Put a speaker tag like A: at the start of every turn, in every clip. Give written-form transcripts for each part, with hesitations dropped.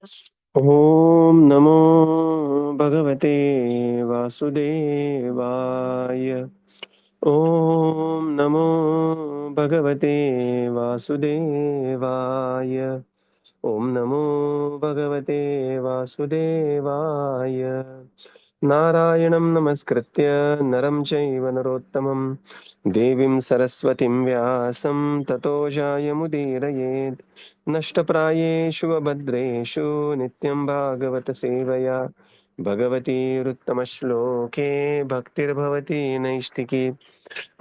A: ॐ नमो भगवते वासुदेवाय। ॐ नमो भगवते वासुदेवाय। ॐ नमो भगवते वासुदेवाय। नारायणं नमस्कृत्य नरं चैव नरोत्तमं देवीं सरस्वतीं व्यासं ततो जायमुदीरयेत्। नष्टप्रायेषु अभद्रेषु नित्यं भागवत सेवया भगवतीरुत्तमश्लोके भक्तिर्भवति नैष्टिकी।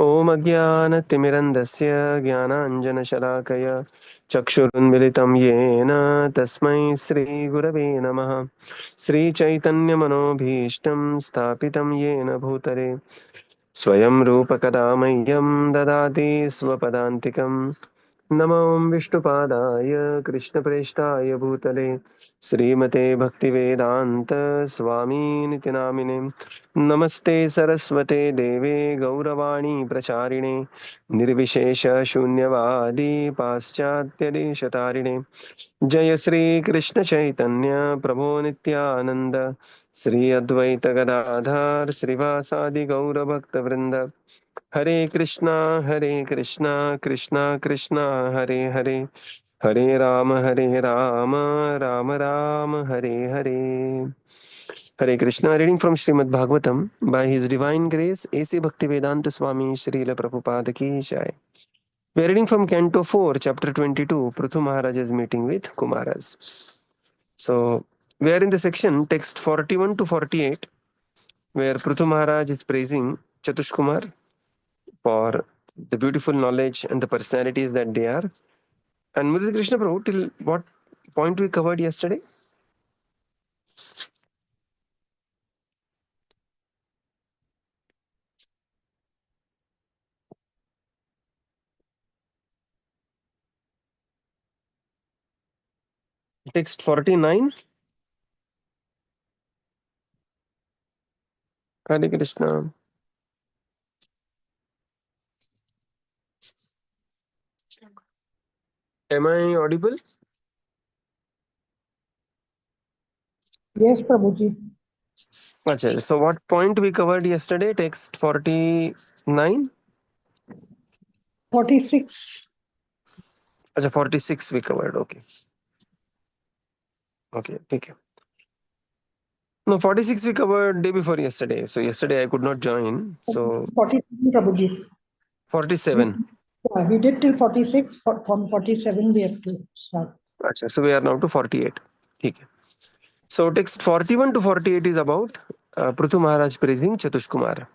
A: ॐ अज्ञानतिमिरन्धस्य ज्ञानाञ्जनशलाकया चक्षुरुन्मिलितं येन तस्मै श्रीगुरवे नमः। श्रीचैतन्यमनोभीष्टं स्थापितं येन भूतले स्वयं रूपकदा मह्यं ददाति स्वपदान्तिकं। नमो विष्णुपादाय कृष्णप्रेष्ठाय भूतले श्रीमते भक्तिवेदान्त स्वामीनिति नामिने। नमस्ते सरस्वते देवे गौरवाणी प्रचारिणे निर्विशेष शून्यवादी पाश्चात्यदेशतारिणे। जय श्री कृष्ण चैतन्य प्रभो नित्यानंद श्री अद्वैत गदाधर श्रीवासादि गौर भक्त वृंद। हरे कृष्णा कृष्णा कृष्णा हरे हरे, हरे Ram Ram Ram Hare Hare. Hare Krishna, reading from Srimad Bhagavatam by His Divine Grace A.C. Bhaktivedanta Swami Srila Prabhupada Ki Jai. We are reading from Canto 4, Chapter 22, Prithu Maharaj's meeting with Kumaras. So, we are in the section text 41 to 48, where Prithu Maharaj is praising Chatush Kumar for the beautiful knowledge and the personalities that they are. And Murli Krishna Prabhu, till what point we covered yesterday? Text 49. Hare Krishna. Am I audible?
B: Yes, Prabhuji.
A: Achha, so what point we covered yesterday? Text 49?
B: 46.
A: Achha, 46 we covered. Okay. Okay. Okay. No, 46 we covered day before yesterday. So yesterday I could not join. So
B: 47, Prabhuji.
A: 47.
B: We did till 46. From 47, we have to start.
A: Achha, so we are now to 48. Okay. So text 41 to 48 is about Prithu Maharaj praising Chatush Kumar.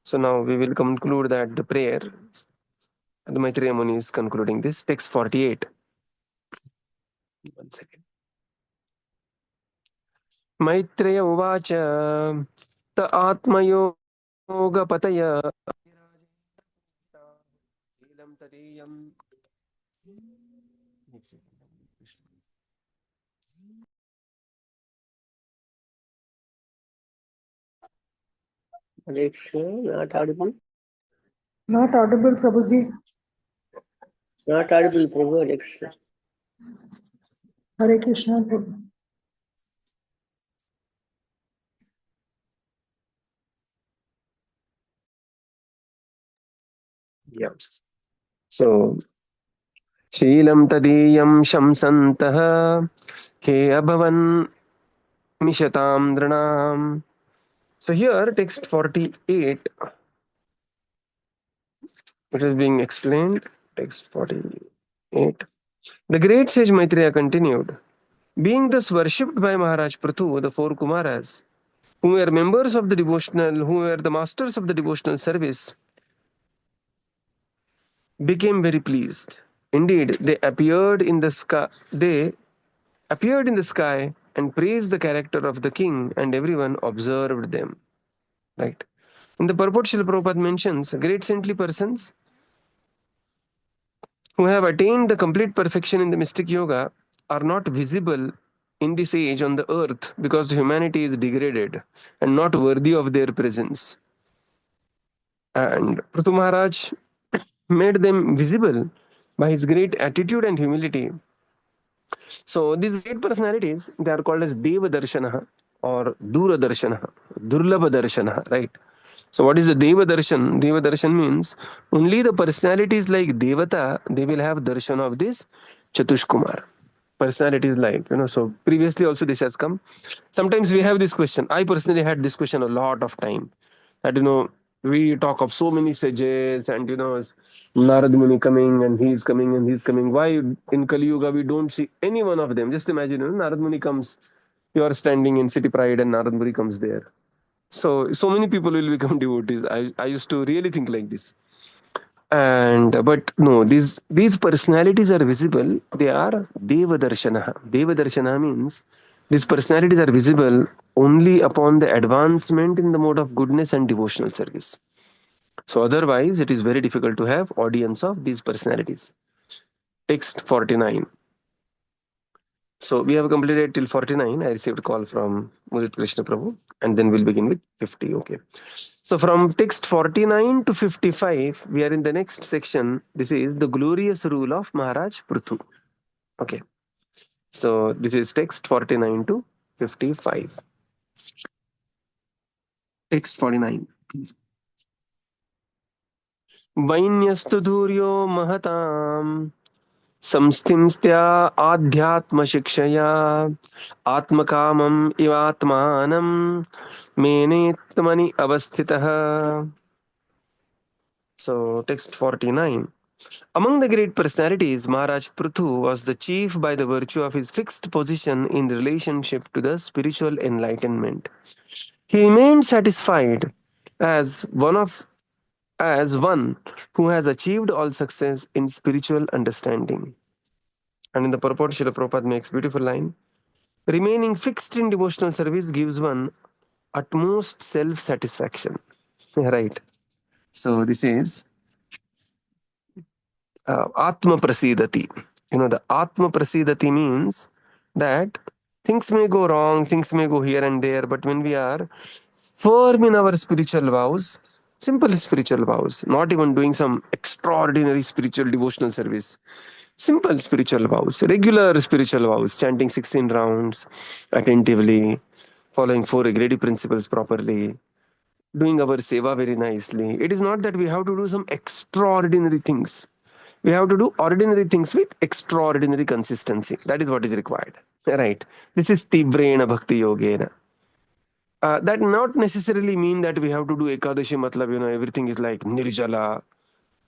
A: So now we will conclude that the prayer, the Maitreya Muni is concluding this. Text 48. One second. Maitreya Uvacha Ta Atmayoga शीलं तदीयं Alexa, not audible.
B: Not audible, Prabhuji.
A: Not audible, Prabhu, Alexa.
B: Hare Krishna, Prabhu.
A: Yeah. So, शीलं तदीयं शंसन्तः के अभवन् मिषतां नृणाम्. So here, text 48, it is being explained. Text 48. The great sage Maitreya continued, being thus worshipped by Maharaj Prithu, the four Kumaras, who were members of the devotional, who were the masters of the devotional service, became very pleased. Indeed, they appeared in the sky. They appeared in the sky and praised the character of the king, and everyone observed them. Right. In the purport, Srila Prabhupada mentions great saintly persons who have attained the complete perfection in the mystic yoga are not visible in this age on the earth because humanity is degraded and not worthy of their presence. And Prithu Maharaj made them visible by his great attitude and humility. So these great personalities, they are called as Deva Darshana or Dura Darshana, Durlabha Darshana, right? So what is the Deva Darshan? Deva Darshan means only the personalities like Devata, they will have darshan of this Chatushkumar. Personalities like, so previously also this has come. Sometimes we have this question. I personally had this question a lot of time. That, we talk of so many sages and, Narad Muni coming and he's coming and he's coming. Why in Kali Yuga we don't see any one of them? Just imagine, Narad Muni comes, you are standing in City Pride and Narad Muni comes there. So many people will become devotees. I used to really think like this. And but no, these personalities are visible. They are Deva Darshana. Deva Darshana means these personalities are visible only upon the advancement in the mode of goodness and devotional service. So otherwise, it is very difficult to have audience of these personalities. Text 49. So we have completed till 49. I received a call from Mudit Krishna Prabhu, and then we'll begin with 50. Okay. So from text 49 to 55, we are in the next section. This is the glorious rule of Maharaj Prithu. Okay. So this is text 49 to 55. Text 49. Vainystu dhuryo mahatam संस्थिंस्त्या आध्यात्मशिक्षया आत्मकामम् इवात्मानं मेनेत्मनि अवस्थितः. So text 49. Among the great personalities, Maharaj Prithu was the chief by the virtue of his fixed position in relationship to the spiritual enlightenment. He remained satisfied as one who has achieved all success in spiritual understanding. And in the purport, Srila Prabhupada makes beautiful line. Remaining fixed in devotional service gives one utmost self-satisfaction. Right. So this is Atma Prasidati. The Atma Prasidati means that things may go wrong, things may go here and there, but when we are firm in our spiritual vows, simple spiritual vows, not even doing some extraordinary spiritual devotional service, simple spiritual vows, regular spiritual vows, chanting 16 rounds attentively, following four agrady principles properly, doing our seva very nicely. It is not that we have to do some extraordinary things. We have to do ordinary things with extraordinary consistency. That is what is required. Right. This is Tivrena Bhakti Yogena. That not necessarily mean that we have to do Ekadashi Matlab, everything is like Nirjala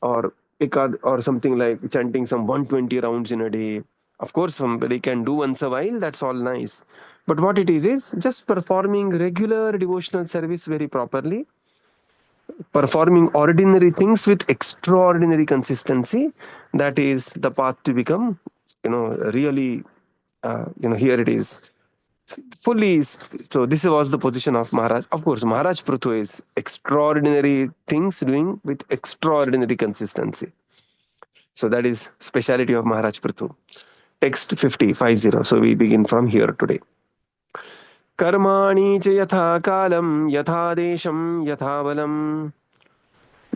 A: or Ekad or something like chanting some 120 rounds in a day. Of course, somebody can do once a while, that's all nice. But what it is just performing regular devotional service very properly, performing ordinary things with extraordinary consistency. That is the path to become, really, here it is fully. So this was the position of Maharaj. Of course, Maharaj Prithu is extraordinary things doing with extraordinary consistency. So that is speciality of Maharaj Prithu. Text 50. So we begin from here today. कर्माणि च यथा कालं यथा देशं यथा बलं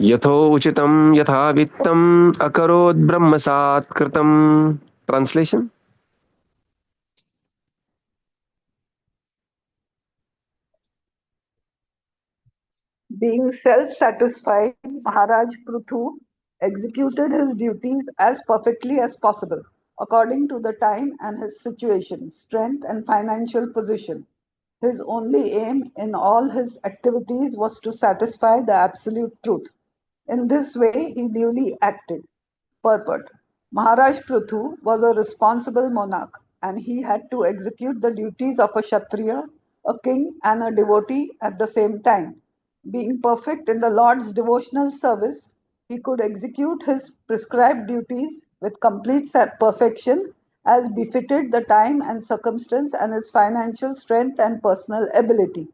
A: यथोचितं यथा वित्तम् अकरोत् ब्रह्मसात् कृतम्. Translation.
C: Being self-satisfied, Maharaj Prithu executed his duties as perfectly as possible, according to the time and his situation, strength, and financial position. His only aim in all his activities was to satisfy the absolute truth. In this way, he duly acted. Purport. Maharaj Prithu was a responsible monarch and he had to execute the duties of a Kshatriya, a king, and a devotee at the same time. Being perfect in the Lord's devotional service, he could execute his prescribed duties with complete perfection as befitted the time and circumstance and his financial strength and personal ability.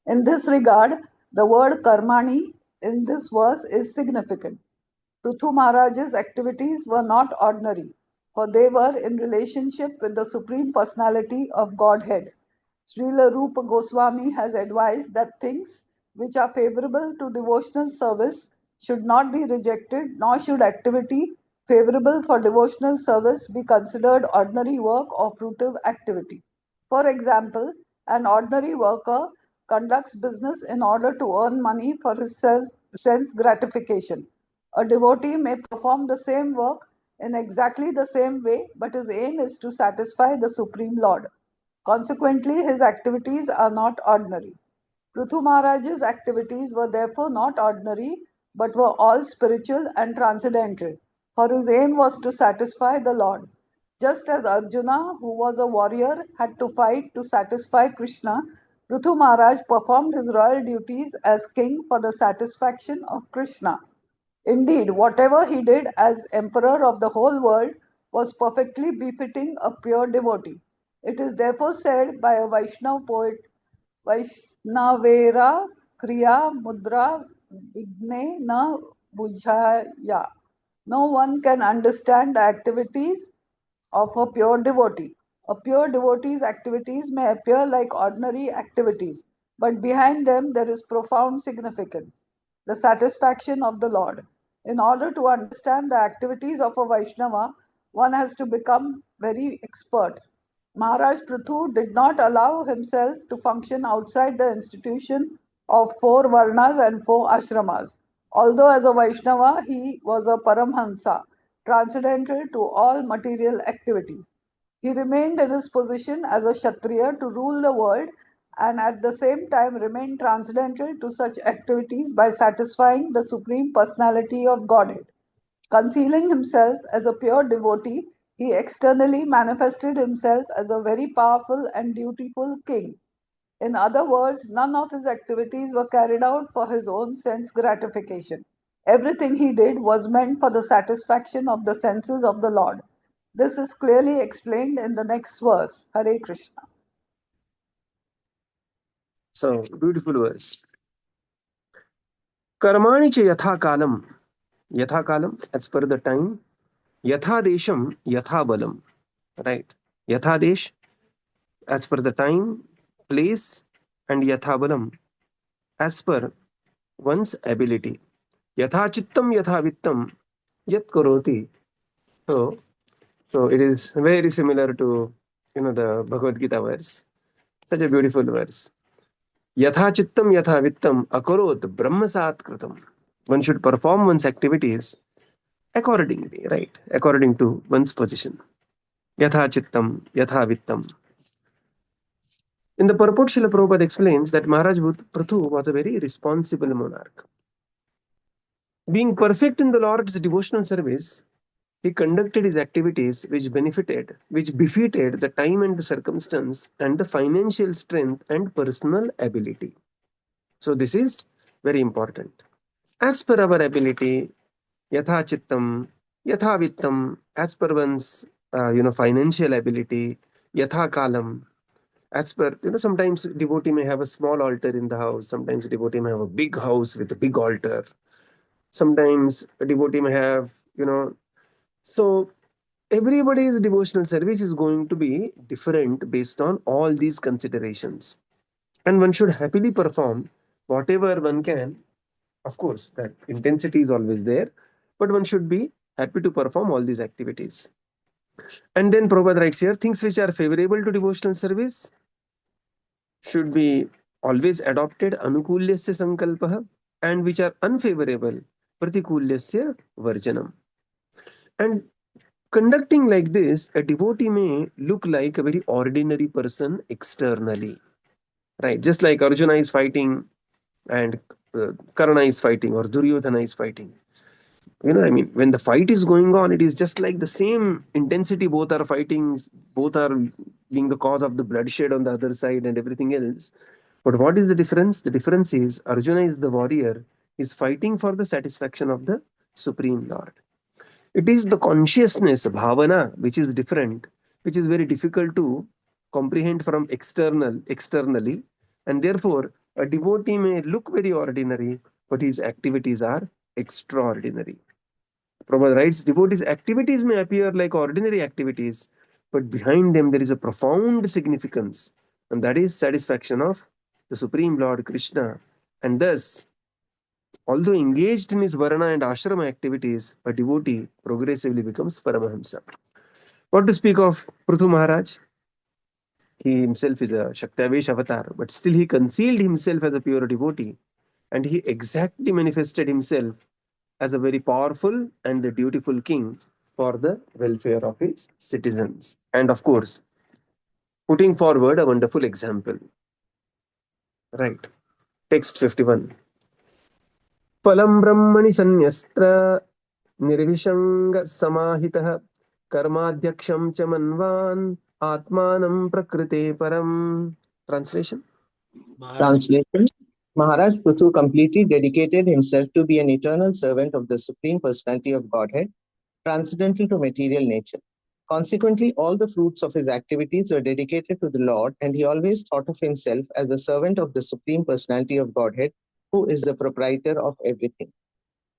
C: In this regard, the word karmani in this verse is significant. Prithu Maharaj's activities were not ordinary, for they were in relationship with the Supreme Personality of Godhead. Srila Rupa Goswami has advised that things which are favorable to devotional service should not be rejected, nor should activity favorable for devotional service be considered ordinary work or fruitive activity. For example, an ordinary worker conducts business in order to earn money for his sense gratification. A devotee may perform the same work in exactly the same way, but his aim is to satisfy the Supreme Lord. Consequently, his activities are not ordinary. Prithu Maharaj's activities were therefore not ordinary, but were all spiritual and transcendental, for his aim was to satisfy the Lord. Just as Arjuna, who was a warrior, had to fight to satisfy Krishna, Prithu Maharaj performed his royal duties as king for the satisfaction of Krishna. Indeed, whatever he did as emperor of the whole world was perfectly befitting a pure devotee. It is therefore said by a Vaishnav poet, Vaishnavera Kriya Mudra Vigne Na Bujhaya. No one can understand the activities of a pure devotee. A pure devotee's activities may appear like ordinary activities, but behind them there is profound significance, the satisfaction of the Lord. In order to understand the activities of a Vaishnava, one has to become very expert. Maharaj Prithu did not allow himself to function outside the institution of four Varnas and four Ashramas. Although as a Vaishnava he was a Paramhansa, transcendental to all material activities. He remained in his position as a Kshatriya to rule the world and at the same time remained transcendental to such activities by satisfying the Supreme Personality of Godhead. Concealing himself as a pure devotee, he externally manifested himself as a very powerful and dutiful king. In other words, none of his activities were carried out for his own sense gratification. Everything he did was meant for the satisfaction of the senses of the Lord. This is clearly explained in the next verse. Hare Krishna.
A: So, beautiful verse. Karmani cha yatha kalam, as per the time, yatha desham, yatha balam, right? Yatha desh, as per the time, place, and yatha balam, as per one's ability. Yatha chittam, yatha vittam, yat karoti. So, so it is very similar to the Bhagavad Gita verse. Such a beautiful verse. Yatha chittam yatha vittam akarot brahmasat kritam. One should perform one's activities accordingly, right? According to one's position. Yatha chittam yatha vittam. In the purport, Srila Prabhupada explains that Maharaj Prithu was a very responsible monarch. Being perfect in the Lord's devotional service, he conducted his activities which befitted the time and the circumstance and the financial strength and personal ability. So this is very important. As per our ability, yatha chittam, yatha vittam, as per one's financial ability, yatha kalam, as per sometimes devotee may have a small altar in the house, sometimes devotee may have a big house with a big altar, sometimes a devotee may have so everybody's devotional service is going to be different based on all these considerations, and one should happily perform whatever one can. Of course, that intensity is always there, but one should be happy to perform all these activities. And then Prabhupada writes here, things which are favorable to devotional service should be always adopted, anukulyasya sankalpah, and which are unfavorable, pratikulyasya varjanam. And conducting like this, a devotee may look like a very ordinary person externally, right? Just like Arjuna is fighting and Karna is fighting or Duryodhana is fighting. I mean, when the fight is going on, it is just like the same intensity. Both are fighting, both are being the cause of the bloodshed on the other side and everything else. But what is the difference? The difference is Arjuna is the warrior, is fighting for the satisfaction of the Supreme Lord. It is the consciousness, bhavana, which is different, which is very difficult to comprehend from externally, and therefore a devotee may look very ordinary, but his activities are extraordinary. Prabhupada writes, devotees' activities may appear like ordinary activities, but behind them there is a profound significance, and that is satisfaction of the Supreme Lord Krishna. And thus, Although engaged in his varna and ashrama activities, a devotee progressively becomes Paramahamsa. What to speak of Prithu Maharaj? He himself is a Shaktavesh avatar, but still he concealed himself as a pure devotee, and he exactly manifested himself as a very powerful and the dutiful king for the welfare of his citizens. And of course, putting forward a wonderful example. Right. Text 51. Phalam brahmani sanyastra nirvishanga samahitah karmadhyaksham cha manvan atmanam prakrite param. Translation.
D: Translation: Maharaj Prithu completely dedicated himself to be an eternal servant of the Supreme Personality of Godhead, transcendental to material nature. Consequently, all the fruits of his activities were dedicated to the Lord, and he always thought of himself as a servant of the Supreme Personality of Godhead, who is the proprietor of everything.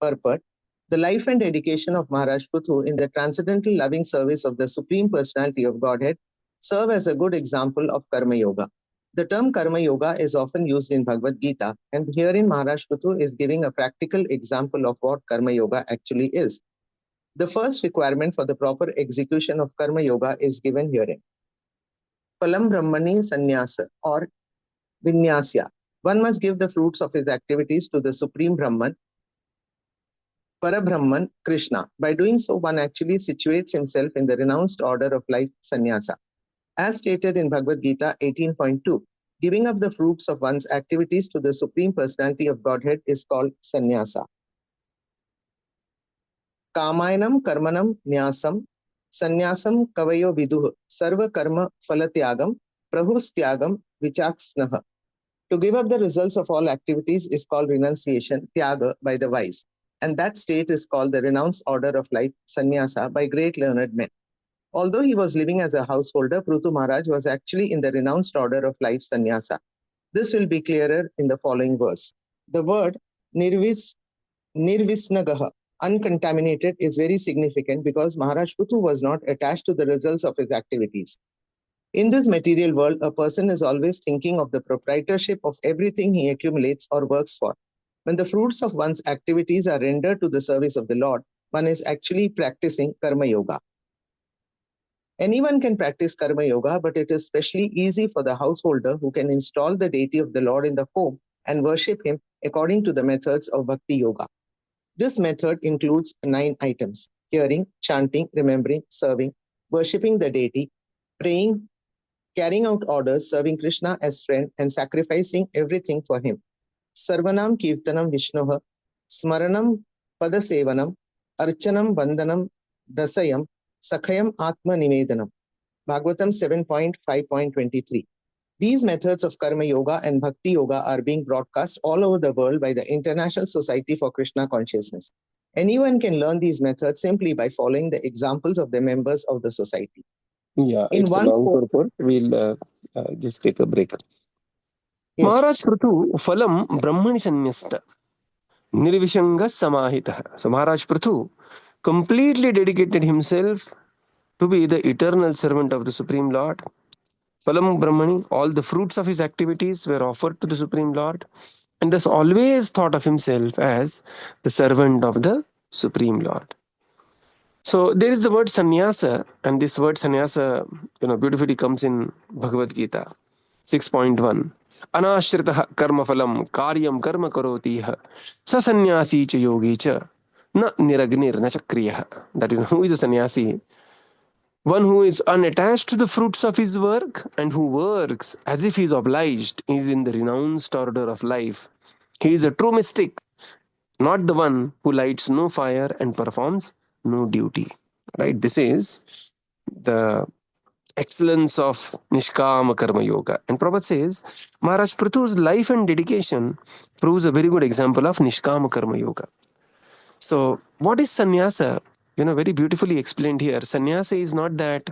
D: Purport: the life and dedication of Maharaj Prithu in the transcendental loving service of the Supreme Personality of Godhead serve as a good example of Karma Yoga. The term Karma Yoga is often used in Bhagavad Gita, and herein Maharaj Prithu is giving a practical example of what Karma Yoga actually is. The first requirement for the proper execution of Karma Yoga is given herein. Phalam Brahmani Sannyasa or Vinyasya. One must give the fruits of his activities to the Supreme Brahman, Parabrahman, Krishna. By doing so, one actually situates himself in the renounced order of life sannyasa. As stated in Bhagavad Gita 18.2, giving up the fruits of one's activities to the Supreme Personality of Godhead is called sannyasa. Kamayanam karmanam nyasam sannyasam kavayo viduh sarva karma phalatyagam prahustyagam vichaksnaha. To give up the results of all activities is called renunciation, tyaga, by the wise. And that state is called the renounced order of life, sannyasa, by great learned men. Although he was living as a householder, Prithu Maharaj was actually in the renounced order of life, sannyasa. This will be clearer in the following verse. The word nirvisnagaha, uncontaminated, is very significant because Maharaj Prithu was not attached to the results of his activities. In this material world, a person is always thinking of the proprietorship of everything he accumulates or works for. When the fruits of one's activities are rendered to the service of the Lord, one is actually practicing Karma Yoga. Anyone can practice Karma Yoga, but it is especially easy for the householder who can install the deity of the Lord in the home and worship him according to the methods of Bhakti Yoga. This method includes 9 items: hearing, chanting, remembering, serving, worshipping the deity, praying, carrying out orders, serving Krishna as friend, and sacrificing everything for him. Sarvanam Kirtanam Vishnoha, Smaranam Padasevanam, Archanam Vandanam Dasayam, Sakhayam Atma Nivedanam. Bhagavatam 7.5.23. These methods of Karma Yoga and Bhakti Yoga are being broadcast all over the world by the International Society for Krishna Consciousness. Anyone can learn these methods simply by following the examples of the members of the society.
A: Yeah,
D: In
A: it's a
D: one
A: long
D: sport,
A: purport. We'll just take a break.
D: yes,
A: Maharaj Prithu Phalam Brahmani Sanyasta Nirvishanga Samahitah. So Maharaj Prithu completely dedicated himself to be the eternal servant of the Supreme Lord. Phalam Brahmani, all the fruits of his activities were offered to the Supreme Lord, and thus always thought of himself as the servant of the Supreme Lord. So there is the word sannyasa, and this word sannyasa, beautifully comes in Bhagavad Gita 6.1. Anashritah karma phalam karyam karma karotiha sa sannyasi cha yogi cha na niragnir na chakriyah. That is, who is a sannyasi? One who is unattached to the fruits of his work and who works as if he is obliged is in the renounced order of life. He is a true mystic, not the one who lights no fire and performs no duty. Right? This is the excellence of Nishkama Karma Yoga. And Prabhupada says, Maharaj Prithu's life and dedication proves a very good example of Nishkama Karma Yoga. So, what is sannyasa? Very beautifully explained here. Sannyasa is not that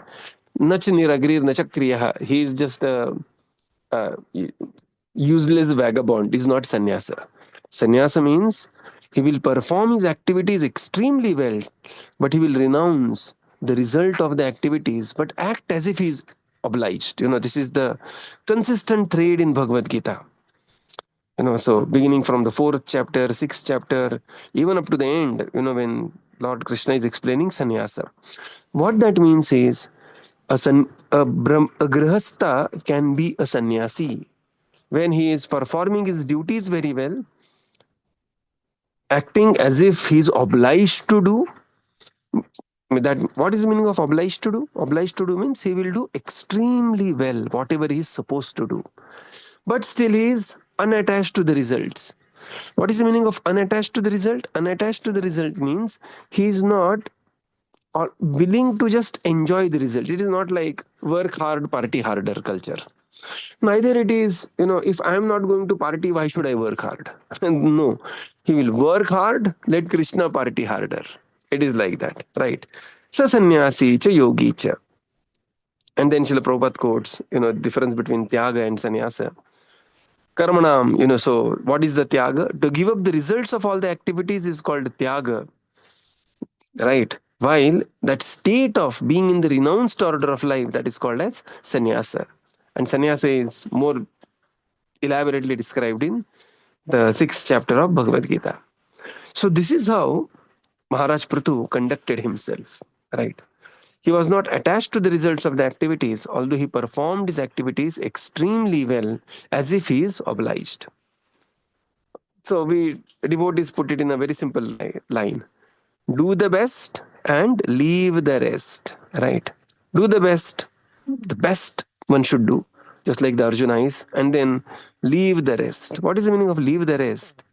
A: Nach niragrir nachakriyaha. He is just a useless vagabond. Is not sannyasa. Sannyasa means he will perform his activities extremely well, but he will renounce the result of the activities, but act as if he is obliged. This is the consistent thread in Bhagavad Gita. So beginning from the 4th chapter, 6th chapter, even up to the end, when Lord Krishna is explaining sannyasa. What that means is a grihastha can be a sannyasi when he is performing his duties very well, acting as if he is obliged to do that. What is the meaning of obliged to do? Obliged to do means he will do extremely well whatever he is supposed to do, but still he is unattached to the results. What is the meaning of unattached to the result? Unattached to the result means he is not willing to just enjoy the result. It is not like work hard, party harder culture. Neither it is, if I am not going to party, why should I work hard? No, he will work hard, let Krishna party harder. It is like that, right? Sa sannyasi cha yogi cha. And then Srila Prabhupada quotes, difference between tyaga and sannyasa. Karmanam, so what is the tyaga? To give up the results of all the activities is called tyaga, right? While that state of being in the renounced order of life, that is called as sannyasa. And sannyasa is more elaborately described in the 6th chapter of Bhagavad Gita. So this is how Maharaj Prithu conducted himself, right? He was not attached to the results of the activities, although he performed his activities extremely well, as if he is obliged. So we devotees put it in a very simple line: do the best and leave the rest, right? Do the best one should do, just like the Arjuna is, and then leave the rest. What is the meaning of leave the rest?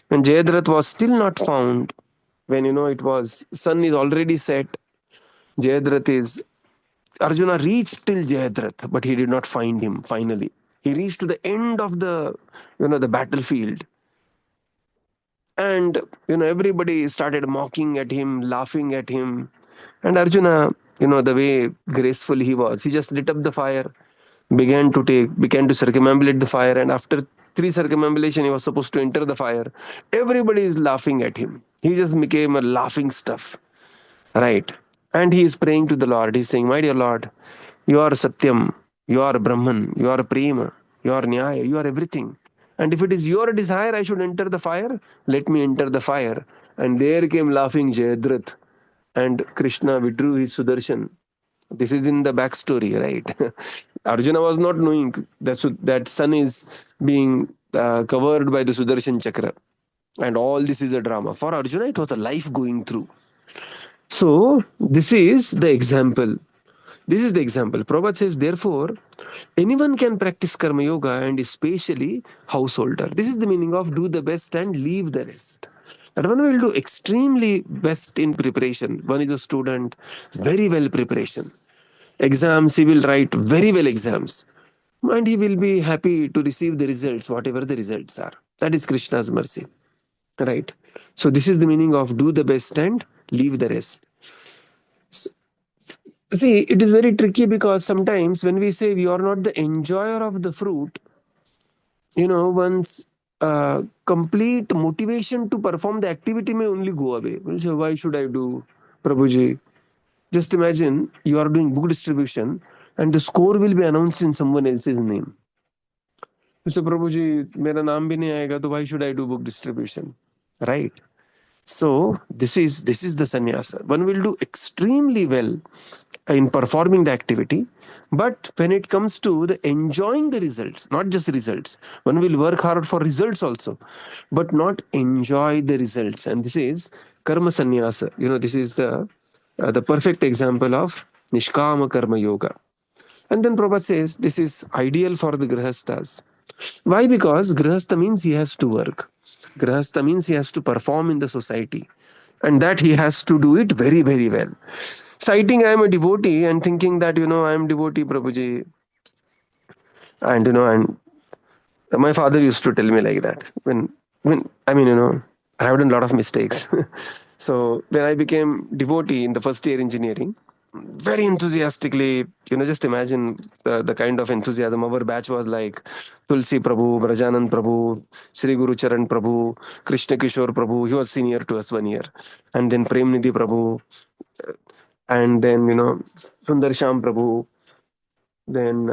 A: When Jayadratha was still not found, when it was sun is already set, Jayadratha is Arjuna reached till Jayadratha, but he did not find him. Finally, he reached to the end of the battlefield, and everybody started mocking at him, laughing at him. And Arjuna, the way graceful he was, he just lit up the fire, began to circumambulate the fire, and after three circumambulation, he was supposed to enter the fire. Everybody is laughing at him. He just became a laughing stuff, right? And he is praying to the Lord. He's saying, "My dear Lord, you are Satyam, you are Brahman, you are Prema, you are Nyaya, you are everything. And if it is your desire I should enter the fire, let me enter the fire." And there came laughing Jayadratha, and Krishna withdrew his Sudarshan. This is in the backstory, right? Arjuna was not knowing that sun is being covered by the Sudarshan Chakra. And all this is a drama. For Arjuna, it was a life going through. So, this is the example. This is the example. Prabhupada says, therefore, anyone can practice Karma Yoga, and especially householder. This is the meaning of do the best and leave the rest. That one will do extremely best in preparation. One is a student, very well preparation. Exams, he will write very well exams. And he will be happy to receive the results, whatever the results are. That is Krishna's mercy. Right? So this is the meaning of do the best and leave the rest. See, it is very tricky because sometimes when we say we are not the enjoyer of the fruit, one's complete motivation to perform the activity may only go away. So why should I do, Prabhuji? Just imagine you are doing book distribution and the score will be announced in someone else's name. So Prabhuji, mera naam bhi nahi aayega, so why should I do book distribution? Right? So this is the sannyasa. One will do extremely well in performing the activity, but when it comes to the enjoying the results, not just results, one will work hard for results also, but not enjoy the results. And this is karma sannyasa. This is the perfect example of nishkama karma yoga. And then Prabhupada says this is ideal for the grihasthas. Why? Because grihastha means he has to work. Grihastha means he has to perform in the society. And that he has to do it very, very well. Citing I am a devotee and thinking that, I am devotee, Prabhuji. And, and my father used to tell me like that. When I mean, I have done a lot of mistakes. So when I became devotee in the first year engineering, very enthusiastically, just imagine the kind of enthusiasm. Our batch was like Tulsi Prabhu, Brajanand Prabhu, Sri Guru Charan Prabhu, Krishna Kishore Prabhu. He was senior to us 1 year. And then Prem Nidhi Prabhu. And then, Sundar Sham Prabhu. Then,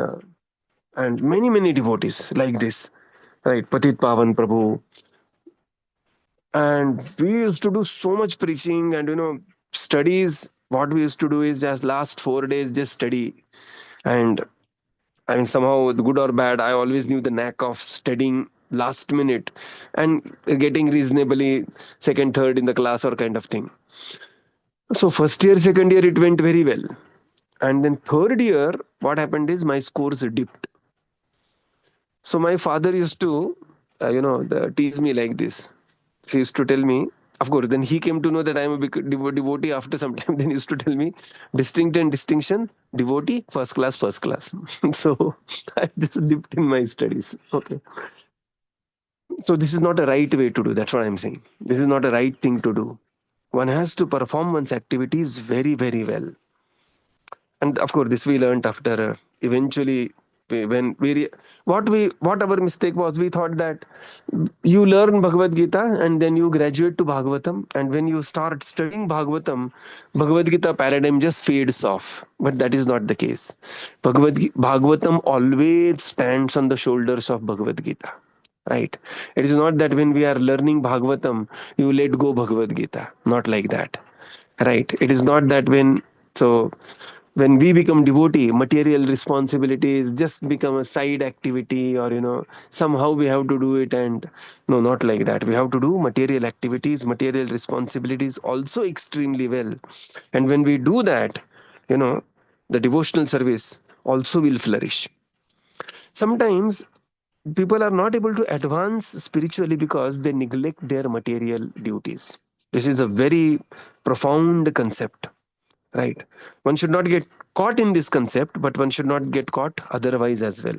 A: and many, many devotees like this. right? Patit Pavan Prabhu. And we used to do so much preaching and, studies. What we used to do is just last 4 days, just study. And I mean, somehow, good or bad, I always knew the knack of studying last minute and getting reasonably second, third in the class or kind of thing. So, first year, second year, it went very well. And then third year, what happened is my scores dipped. So, my father used to, tease me like this. He used to tell me, of course, then he came to know that I am a big devotee after some time. Then he used to tell me, distinct and distinction, devotee, first class, first class. So I just dipped in my studies. Okay. So this is not a right way to do. That's what I'm saying. This is not a right thing to do. One has to perform one's activities very, very well. And of course, this we learned after eventually when what our mistake was, we thought that you learn Bhagavad Gita and then you graduate to Bhagavatam, and when you start studying Bhagavad Gita paradigm just fades off. But that is not the case. Bhagavatam always stands on the shoulders of Bhagavad Gita. Right? It is not that when we are learning Bhagavatam, you let go Bhagavad Gita. Not like that. Right? It is not that when we become devotee, material responsibilities just become a side activity, or somehow we have to do it. And no, not like that. We have to do material activities, material responsibilities also extremely well. And when we do that, you know the devotional service also will flourish. Sometimes people are not able to advance spiritually because they neglect their material duties. This is a very profound concept. Right. One should not get caught in this concept, but one should not get caught otherwise as well.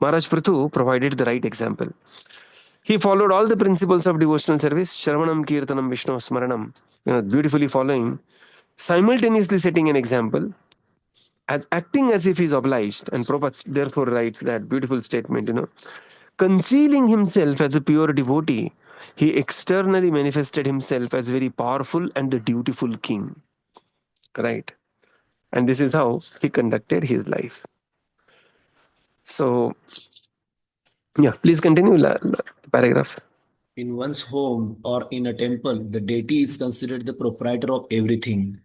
A: Maharaj Prithu provided the right example. He followed all the principles of devotional service, Shravanam, Kirtanam, Vishnu, Smaranam, beautifully following, simultaneously setting an example, as acting as if he's obliged. And Prabhupada therefore writes that beautiful statement, concealing himself as a pure devotee, he externally manifested himself as very powerful and the dutiful king. Right. And this is how he conducted his life. So, yeah, please continue the paragraph.
E: In one's home or in a temple, the deity is considered the proprietor of everything,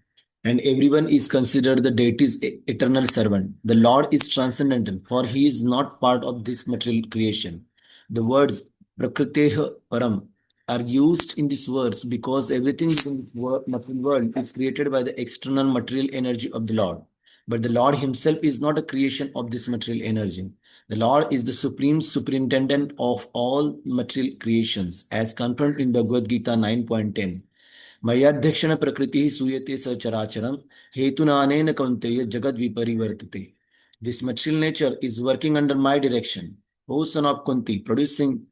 E: and everyone is considered the deity's eternal servant. The Lord is transcendental, for he is not part of this material creation. The words Prakriteha Param are used in these words because everything in the material world is created by the external material energy of the Lord. But the Lord himself is not a creation of this material energy. The Lord is the supreme superintendent of all material creations, as confirmed in Bhagavad Gita 9.10. Mayadhyakshana prakriti suyate sacharacharam hetunanena kaunteya jagad viparivartate. This material nature is working under my direction, O son of Kunti, producing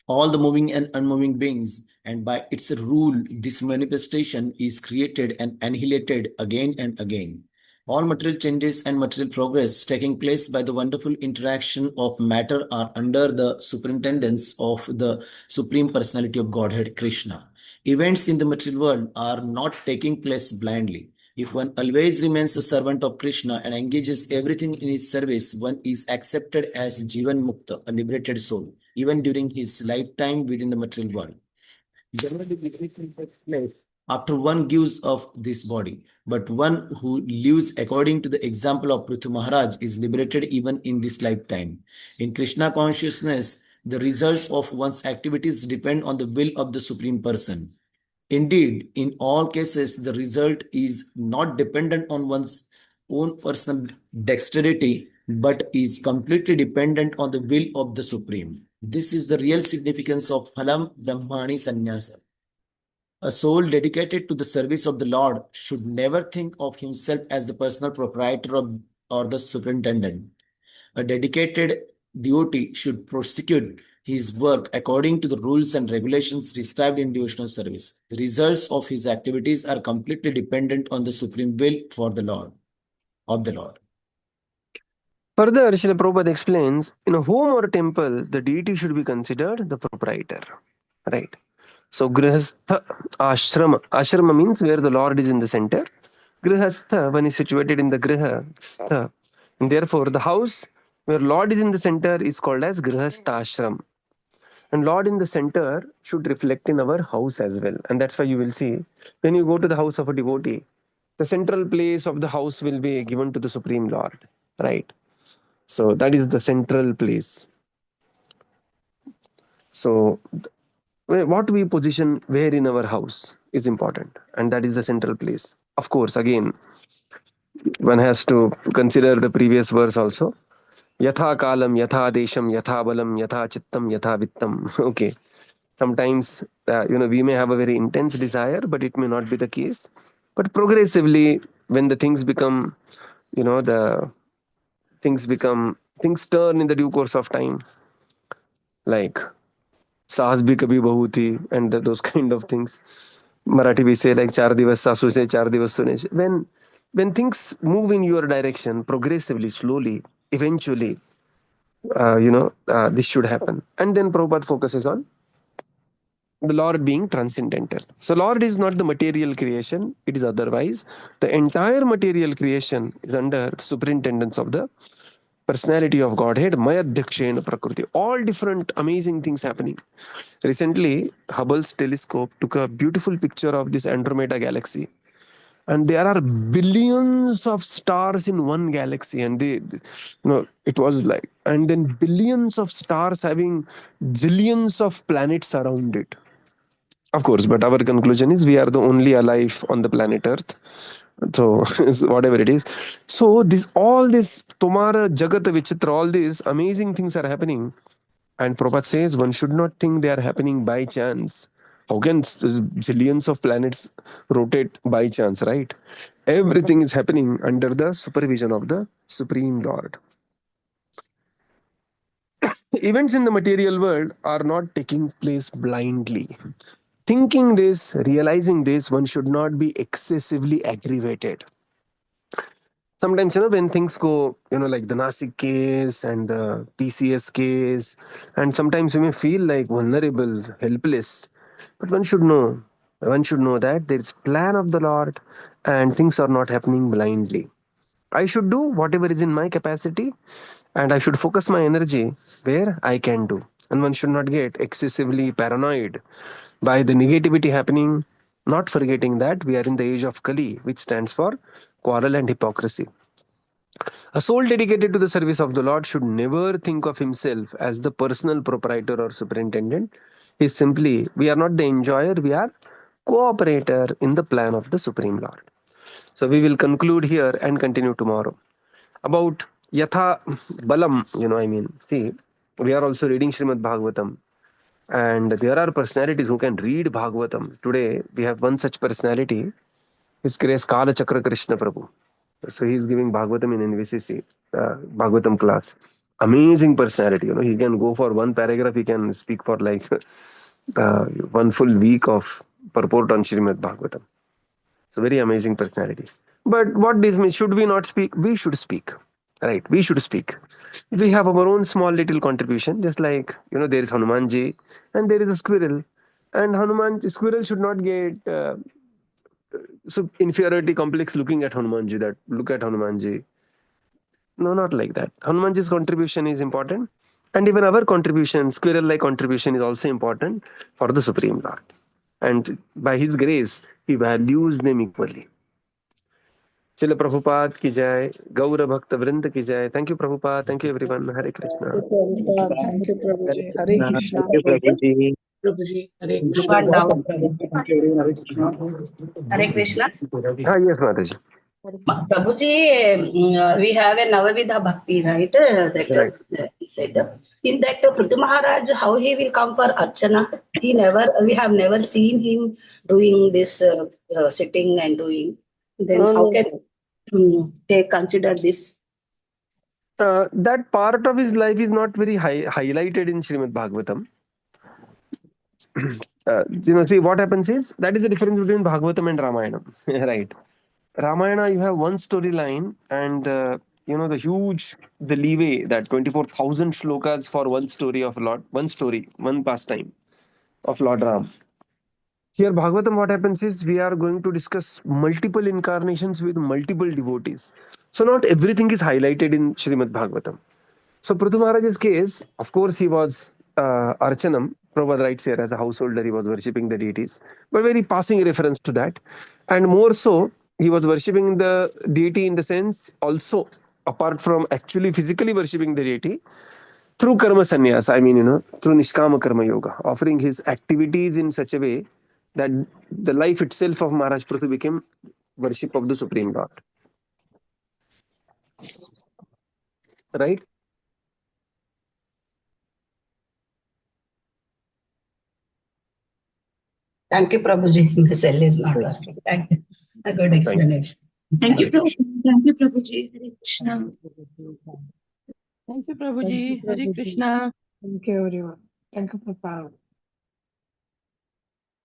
E: all the moving and unmoving beings, and by its rule, this manifestation is created and annihilated again and again. All material changes and material progress taking place by the wonderful interaction of matter are under the superintendence of the Supreme Personality of Godhead, Krishna. Events in the material world are not taking place blindly. If one always remains a servant of Krishna and engages everything in his service, one is accepted as Jivan Mukta, a liberated soul, even during his lifetime within the material world. Generally, everything takes place after one gives of this body, but one who lives according to the example of Prithu Maharaj is liberated even in this lifetime. In Krishna consciousness, the results of one's activities depend on the will of the Supreme Person. Indeed, in all cases, the result is not dependent on one's own personal dexterity, but is completely dependent on the will of the Supreme. This is the real significance of Phalam Brahmani Sannyasa. A soul dedicated to the service of the Lord should never think of himself as the personal proprietor or the superintendent. A dedicated devotee should prosecute his work according to the rules and regulations described in devotional service. The results of his activities are completely dependent on the supreme will for the Lord, of the Lord.
A: Further, Srila Prabhupada explains, in a home or a temple, the deity should be considered the proprietor. Right. So, Grihastha Ashrama. Ashrama means where the Lord is in the center. Grihastha, when is situated in the Grihastha. And therefore, the house where Lord is in the center is called as Grihastha Ashram. And Lord in the center should reflect in our house as well. And that's why you will see when you go to the house of a devotee, the central place of the house will be given to the Supreme Lord, right? So that is the central place. So what we position where in our house is important, and that is the central place. Of course, again, one has to consider the previous verse also. Yatha kalam, yatha desham, yatha balam, yatha chittam, yatha vittam. Okay. Sometimes, we may have a very intense desire, but it may not be the case. But progressively, when the things become, the things turn in the due course of time, like सास भी कभी बहू थी, and those kind of things. Marathi we say like चार दिवस सासू से चार दिवस सुने से. When things move in your direction progressively, slowly, eventually, this should happen. And then Prabhupada focuses on the Lord being transcendental. So Lord is not the material creation, it is otherwise. The entire material creation is under the superintendence of the personality of Godhead, Mayadhyakshena Prakriti. All different amazing things happening. Recently, Hubble's telescope took a beautiful picture of this Andromeda galaxy. And there are billions of stars in one galaxy, and it was like, and then billions of stars having zillions of planets around it. Of course, but our conclusion is we are the only alive on the planet Earth. So whatever it is. So all this Tomara Jagat Vichitra, all these amazing things are happening. And Prabhupada says one should not think they are happening by chance. How can zillions of planets rotate by chance, right? Everything is happening under the supervision of the Supreme Lord. Events in the material world are not taking place blindly. Thinking this, realizing this, one should not be excessively aggravated. Sometimes, when things go, like the Nasik case and the TCS case, and sometimes you may feel like vulnerable, helpless. But one should know that there is plan of the Lord and things are not happening blindly. I should do whatever is in my capacity and I should focus my energy where I can do. And one should not get excessively paranoid by the negativity happening, not forgetting that we are in the age of Kali, which stands for quarrel and hypocrisy. A soul dedicated to the service of the Lord should never think of himself as the personal proprietor or superintendent. We are not the enjoyer, we are cooperator in the plan of the Supreme Lord. So we will conclude here and continue tomorrow. About Yatha Balam, see, we are also reading Srimad Bhagavatam. And there are personalities who can read Bhagavatam. Today, we have one such personality. His grace Kala Chakra Krishna Prabhu. So he is giving Bhagavatam in NVCC, Bhagavatam class. Amazing personality. He can go for one paragraph. He can speak for like one full week of purport on Srimad Bhagavatam. So very amazing personality. But what this means, should we not speak? We should speak. Right, we should speak. We have our own small little contribution, just like, there is Hanumanji and there is a squirrel. And squirrel should not get inferiority complex looking at Hanumanji, that look at Hanumanji. No, not like that. Hanumanji's contribution is important. And even our contribution, squirrel-like contribution is also important for the Supreme Lord. And by His grace, He values them equally. Chila Prabhupada ki jai, Gaura Bhakta Vrinda ki jai. Thank you, Prabhupada. Thank you, everyone. Hare Krishna.
B: Thank you, Prabhuji. Hare Krishna.
D: Thank you, Prabhuji.
F: Prabhuji, Hare
G: You
F: Krishna.
G: got down.
F: Thank you, Hare Krishna.
G: Hare Krishna.
A: Yes, Mataji.
G: Prabhuji, we have a Navavidha Bhakti, right?
A: Right.
G: He said. In that, Prithu Maharaj, how he will come for Archana? We have never seen him doing this sitting and doing. Then how can they consider this?
A: That part of his life is not very highlighted in Srimad Bhagavatam. See what happens is that is the difference between Bhagavatam and Ramayana, right? Ramayana, you have one storyline, and the leeway that 24,000 shlokas for one story of Lord, one pastime of Lord Ram. Here, Bhagavatam, what happens is we are going to discuss multiple incarnations with multiple devotees. So not everything is highlighted in Srimad Bhagavatam. So Prithu Maharaj's case, of course, he was Archanam. Prabhupada writes here as a householder, he was worshipping the deities, but very passing reference to that. And more so, he was worshipping the deity in the sense also, apart from actually physically worshipping the deity, through karma sannyas. I mean, through Nishkama Karma Yoga, offering his activities in such a way that the life itself of Maharaj Prithu became worship of the Supreme Lord. Right?
G: Thank you, Prabhuji. The cell is not working. Thank you. A good explanation.
F: Thank you, Prabhuji. Thank you, Prabhuji. Hare Krishna.
H: Thank you, Prabhuji. Hare Krishna.
B: Thank you, everyone. Thank you, Prabhupada.